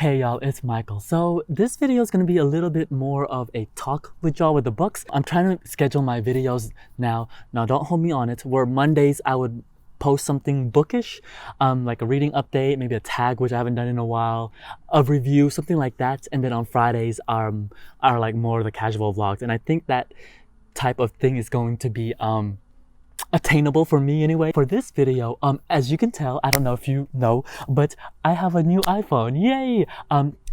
Hey y'all, it's Michael. So this video is going to be a little bit more of a talk with y'all with the books. I'm trying to schedule my videos now. Now don't hold me on it. Where Mondays I would post something bookish, like a reading update, maybe a tag, which I haven't done in a while, a review, something like that. And then on Fridays are like more the casual vlogs. And I think that type of thing is going to be attainable for me anyway. For this video, as you can tell, I don't know if you know, but I have a new iPhone. Yay!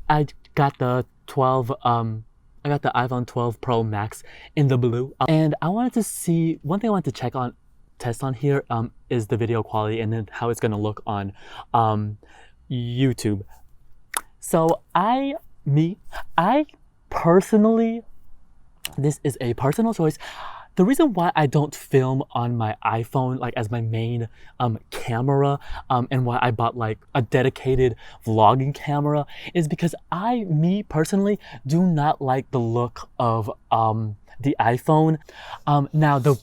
I got the 12 I got the iPhone 12 Pro Max in the blue, and I wanted to see, one thing I wanted to test on here is the video quality and then how it's gonna look on YouTube. So I personally, this is a personal choice. The reason why I don't film on my iPhone like as my main camera and why I bought like a dedicated vlogging camera is because me personally do not like the look of the iPhone. Now the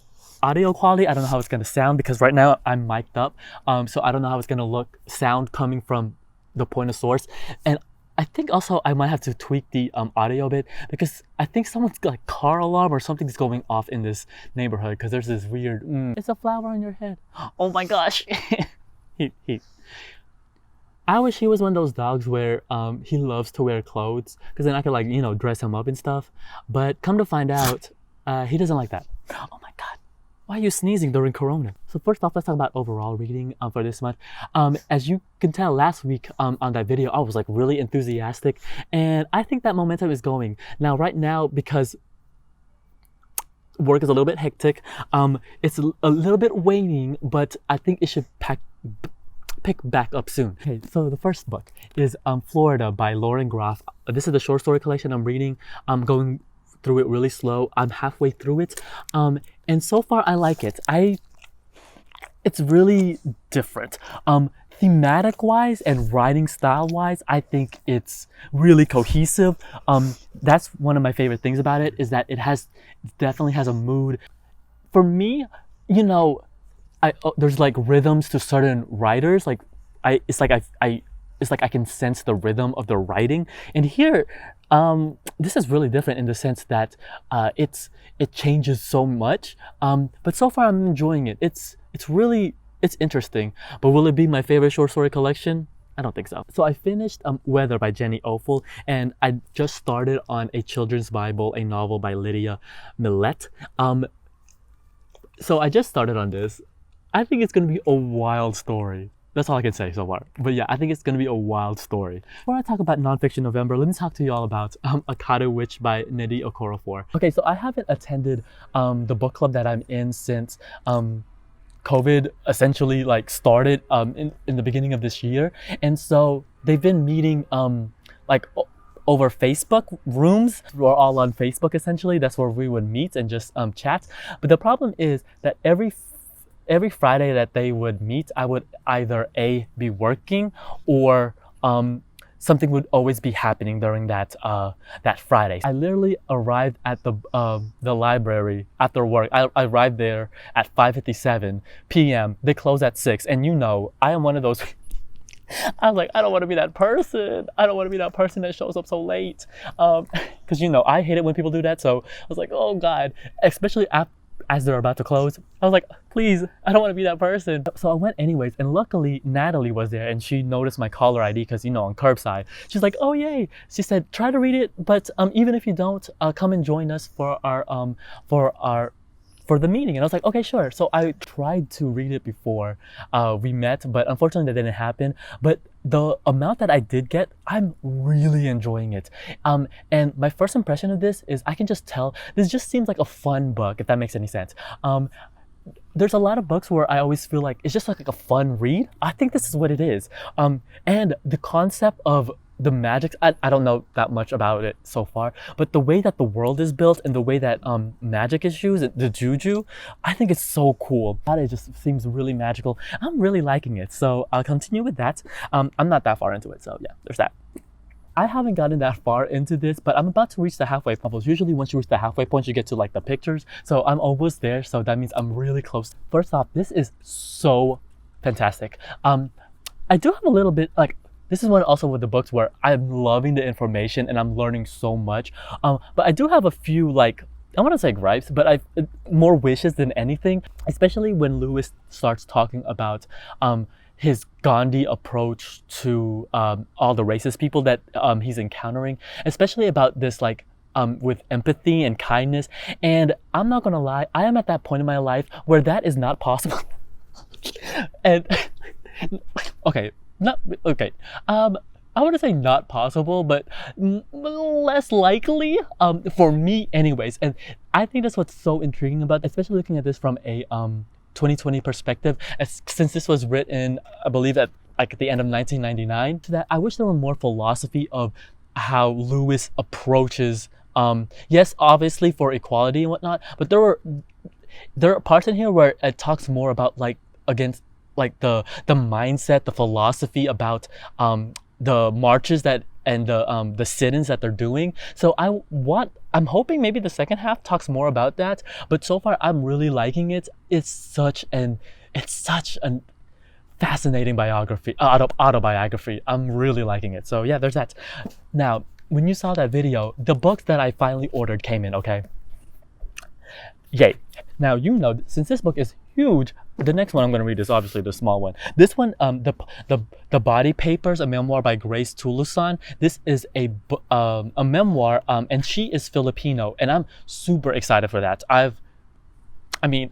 audio quality, I don't know how it's gonna sound because right now I'm mic'd up, so I don't know how it's gonna sound coming from the point of source. And I think also I might have to tweak the audio a bit because I think someone's like car alarm or something's going off in this neighborhood because there's this weird, it's a flower on your head. Oh my gosh. I wish he was one of those dogs where he loves to wear clothes because then I could like, you know, dress him up and stuff. But come to find out, he doesn't like that. Oh my God. Why are you sneezing during Corona? So first off, let's talk about overall reading for this month. As you can tell, last week on that video, I was like really enthusiastic, and I think that momentum is going. Now, right now, because work is a little bit hectic, it's a little bit waning, but I think it should pick back up soon. Okay, so the first book is Florida by Lauren Groff. This is the short story collection I'm reading. I'm going through it really slow. I'm halfway through it, and so far I like it. It's really different. Thematic wise and writing style wise, I think it's really cohesive. That's one of my favorite things about it, is that it definitely has a mood. For me, you know, there's like rhythms to certain writers. Like it's like I can sense the rhythm of the writing, and here this is really different in the sense that it changes so much, but so far I'm enjoying it. It's interesting, but will it be my favorite short story collection? I don't think so. So I finished Weather by Jenny Ofel, and I just started on A Children's Bible, a novel by Lydia Millette. So I just started on this. I think it's gonna be a wild story. That's all I can say so far. But yeah, I think it's gonna be a wild story. Before I talk about Nonfiction November, let me talk to y'all about Akata Witch by Nnedi Okorafor. Okay, so I haven't attended the book club that I'm in since COVID essentially like started in the beginning of this year. And so they've been meeting like over Facebook rooms. We're all on Facebook essentially. That's where we would meet and just chat. But the problem is that every Friday that they would meet, I would either be working or something would always be happening during that Friday. I literally arrived at the library after work. I arrived there at 5:57 p.m. They close at 6, and you know, I am one of those. I was like, I don't want to be that person. I don't want to be that person that shows up so late. Because you know, I hate it when people do that. So I was like, oh God, especially as they're about to close. I was like, please, I don't want to be that person. So I went anyways, and luckily Natalie was there, and she noticed my caller ID because, you know, on curbside. She's like, oh yay. She said, try to read it, but even if you don't, come and join us for the meeting. And I was like, okay, sure. So I tried to read it before we met, but unfortunately that didn't happen. But the amount that I did get, I'm really enjoying it. And my first impression of this is I can just tell this just seems like a fun book, if that makes any sense. There's a lot of books where I always feel like it's just like a fun read. I think this is what it is. And the concept of the magic, I don't know that much about it so far, but the way that the world is built and the way that magic is used, the juju, I think it's so cool. It just seems really magical. I'm really liking it, so I'll continue with that. I'm not that far into it, so yeah, there's that. I haven't gotten that far into this, but I'm about to reach the halfway point. Usually once you reach the halfway point, you get to like the pictures, so I'm almost there, so that means I'm really close. First off, this is so fantastic. I do have a little bit like this is one also with the books where I'm loving the information and I'm learning so much. But I do have a few like I want to say gripes, but I more wishes than anything, especially when Lewis starts talking about his Gandhi approach to all the racist people that he's encountering, especially about this like with empathy and kindness. And I'm not gonna lie, I am at that point in my life where that is not possible. And okay, not okay. I want to say not possible, but less likely for me, anyways. And I think that's what's so intriguing about, especially looking at this from a 2020 perspective, since this was written, I believe, at like the end of 1999. To that, I wish there were more philosophy of how Lewis approaches. Yes, obviously for equality and whatnot, but there are parts in here where it talks more about like against like the mindset, the philosophy about the marches that and the sit-ins that they're doing. So I'm hoping maybe the second half talks more about that. But so far I'm really liking it. It's such an fascinating biography, autobiography. I'm really liking it. So yeah, there's that. Now, when you saw that video, the books that I finally ordered came in, okay? Yay. Now, you know, since this book is huge, the next one I'm going to read is obviously the small one. This one, the Body Papers, a memoir by Grace Tulusan. This is a memoir, and she is Filipino, and I'm super excited for that. I mean,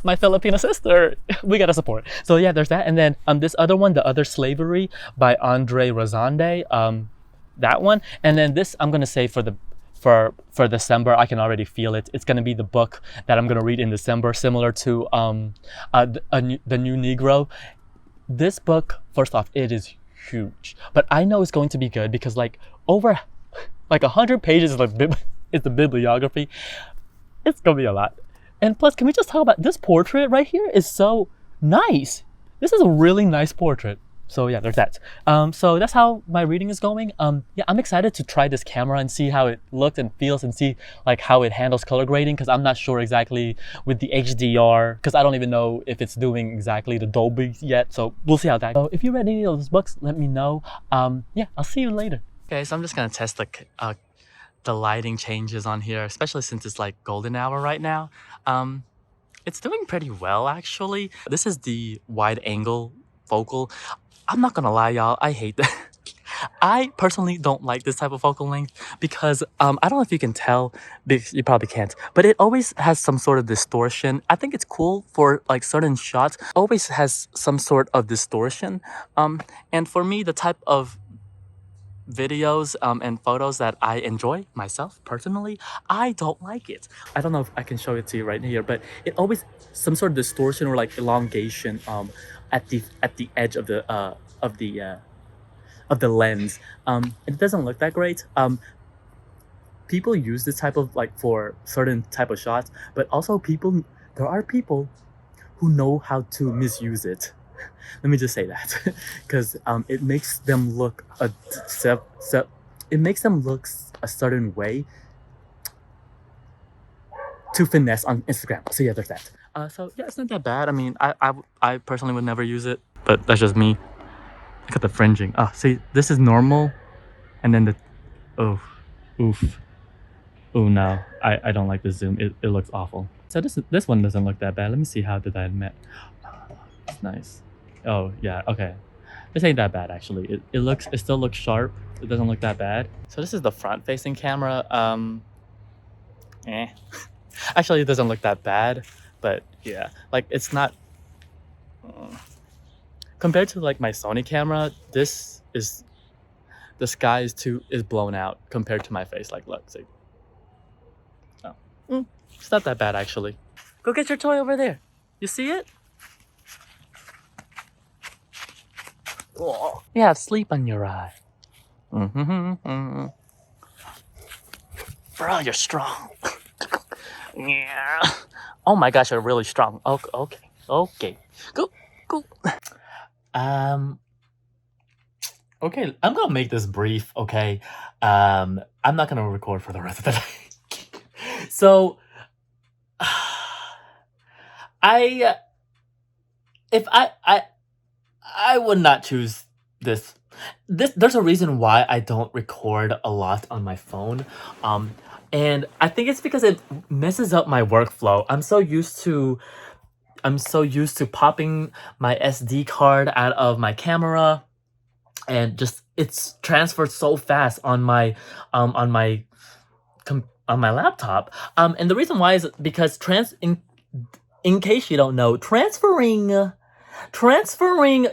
my Filipino sister, we gotta support. So yeah, there's that, and then this other one, The Other Slavery by Andre Razande, that one, and then this I'm gonna say for December. I can already feel it. It's gonna be the book that I'm gonna read in December, similar to The New Negro. This book, first off, it is huge, but I know it's going to be good because like over like 100 pages is the bibliography. It's gonna be a lot. And plus, can we just talk about this portrait right here is so nice. This is a really nice portrait. So yeah, there's that. So that's how my reading is going. Yeah, I'm excited to try this camera and see how it looks and feels and see like how it handles color grading, because I'm not sure exactly with the HDR, because I don't even know if it's doing exactly the Dolby yet. So we'll see how that goes. So if you read any of those books, let me know. Yeah, I'll see you later. Okay, so I'm just gonna test the lighting changes on here, especially since it's like golden hour right now. It's doing pretty well actually. This is the wide angle focal. I'm not gonna lie, y'all, I hate that. I personally don't like this type of focal length because I don't know if you can tell, because you probably can't, but it always has some sort of distortion. I think it's cool for like certain shots, always has some sort of distortion. And for me, the type of videos and photos that I enjoy myself personally, I don't like it. I don't know if I can show it to you right here, but it always some sort of distortion or like elongation at the edge of the lens. It doesn't look that great. People use this type of like for certain type of shots, but also there are people who know how to misuse it. Let me just say that, because it makes them look it makes them look a certain way to finesse on Instagram. So yeah, there's that. So yeah, it's not that bad. I mean, I personally would never use it, but that's just me. Look at the fringing. Oh, see, this is normal, and then oof. Oh no, I don't like the zoom. It looks awful. So this one doesn't look that bad. Let me see how did I admit. It's nice. Oh yeah, okay. This ain't that bad actually. It still looks sharp. It doesn't look that bad. So this is the front facing camera. Actually it doesn't look that bad, but yeah, like it's not compared to like my Sony camera, the sky is blown out compared to my face. Like look, see. Oh. It's not that bad actually. Go get your toy over there. You see it? Oh, you have sleep on your eye. Bro, you're strong. Yeah. Oh my gosh, you're really strong. Okay. Go. Okay, I'm gonna make this brief, okay? I'm not gonna record for the rest of the day. So, I would not choose this There's a reason why I don't record a lot on my phone. Um, and I think it's because it messes up my workflow. I'm so used to popping my SD card out of my camera, and just it's transferred so fast on my on my laptop. And the reason why is because in case you don't know, transferring,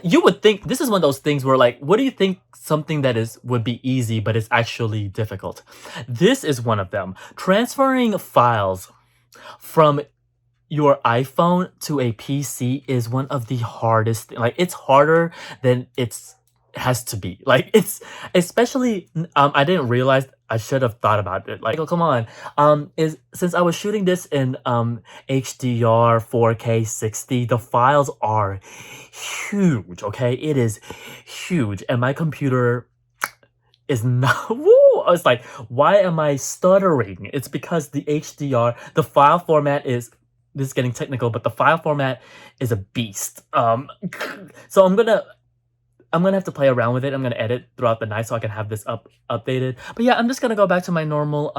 you would think this is one of those things where, like, what do you think something that is would be easy but is actually difficult? This is one of them. Transferring files from your iPhone to a PC is one of the hardest. Like, it's harder than it's has to be. Like, it's especially I didn't realize, I should have thought about it. Like, oh, come on. Is since I was shooting this in HDR 4K 60, the files are huge, okay? It is huge, and my computer is not. Woo! I was like, why am I stuttering? It's because the HDR, the file format is. This is getting technical, but the file format is a beast. So I'm gonna have to play around with it. I'm gonna edit throughout the night so I can have this updated. But yeah, I'm just gonna go back to my normal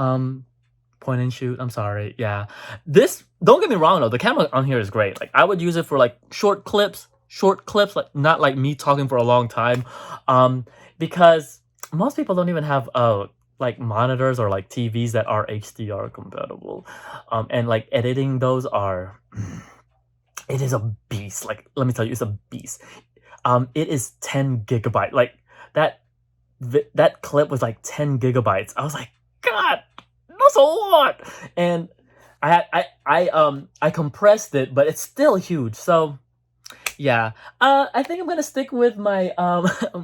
point and shoot. I'm sorry. Yeah, this, don't get me wrong though. The camera on here is great. Like, I would use it for like short clips, like not like me talking for a long time, because most people don't even have like monitors or like TVs that are HDR compatible, and like editing those are. It is a beast. Like, let me tell you, it's a beast. It is 10 gigabyte. Like, that that clip was like 10 gigabytes. I was like, God, that's a lot. And I compressed it, but it's still huge. So yeah, I think I'm gonna stick with my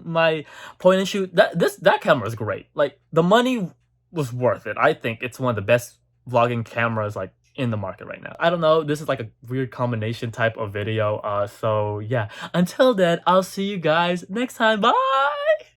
my point and shoot. That camera is great. Like, the money was worth it. I think it's one of the best vlogging cameras like in the market right now. I don't know. This is like a weird combination type of video. So yeah. Until then, I'll see you guys next time. Bye.